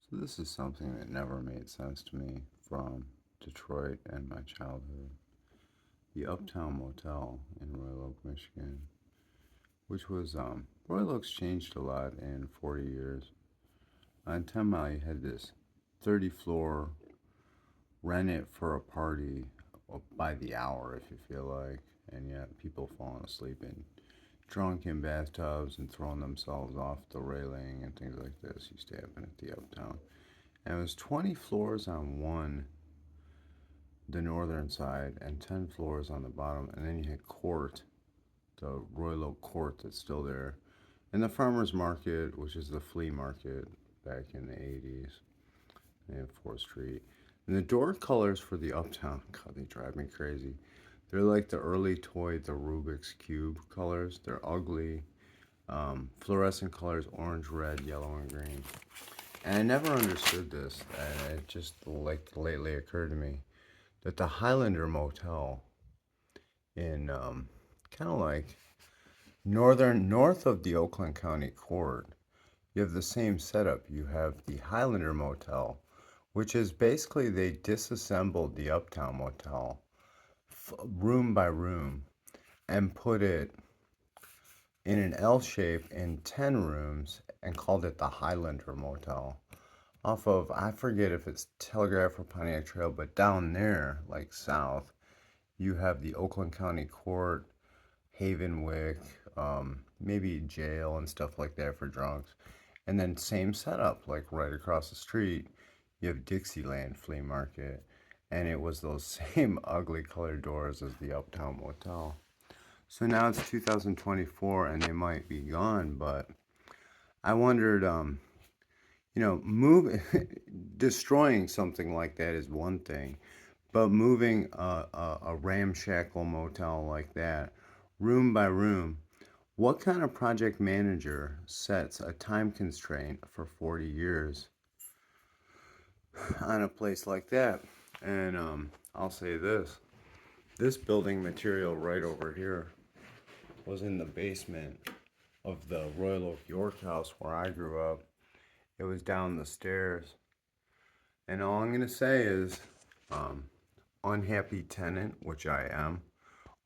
So this is something that never made sense to me from Detroit and my childhood. The Uptown Motel in Royal Oak, Michigan, which was Royal Oak's changed a lot in 40 years. On 10 Mile, you had this 30 floor, rent it for a party by the hour if you feel like, and yet people falling asleep in drunk in bathtubs and throwing themselves off the railing and things like this used to happen at the Uptown. And it was 20 floors on the northern side, and 10 floors on the bottom. And then you had Court, the Royal Oak Court that's still there. And the Farmers Market, which is the flea market back in the 80s, and 4th Street. And the door colors for the Uptown, God, they drive me crazy. They're like the early toy, the Rubik's Cube colors. They're ugly. Fluorescent colors, orange, red, yellow, and green. And I never understood this. And it just like lately occurred to me that the Highlander Motel in kind of like north of the Oakland County Court, you have the same setup. You have the Highlander Motel, which is basically they disassembled the Uptown Motel room by room and put it in an L shape in 10 rooms and called it the Highlander Motel. Off of, I forget if it's Telegraph or Pontiac Trail, but down there, like south, you have the Oakland County Court, Havenwick, maybe jail and stuff like that for drunks. And then same setup, like right across the street, you have Dixieland Flea Market. And it was those same ugly colored doors as the Uptown Motel. So now it's 2024 and they might be gone, but I wondered, move destroying something like that is one thing, but moving a ramshackle motel like that, room by room, what kind of project manager sets a time constraint for 40 years on a place like that? And I'll say this building material right over here was in the basement of the Royal Oak York house where I grew up. It was down the stairs. And all I'm going to say is um, unhappy tenant, which I am,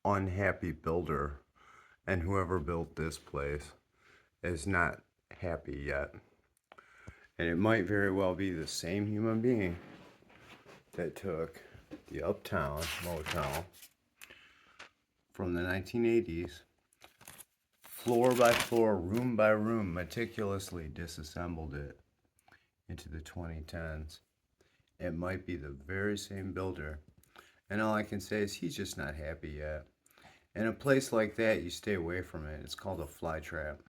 unhappy builder, and whoever built this place is not happy yet. And it might very well be the same human being that took the Uptown Motel from the 1980s, floor by floor, room by room, meticulously disassembled it into the 2010s. It might be the very same builder. And all I can say is he's just not happy yet. In a place like that, you stay away from it. It's called a fly trap.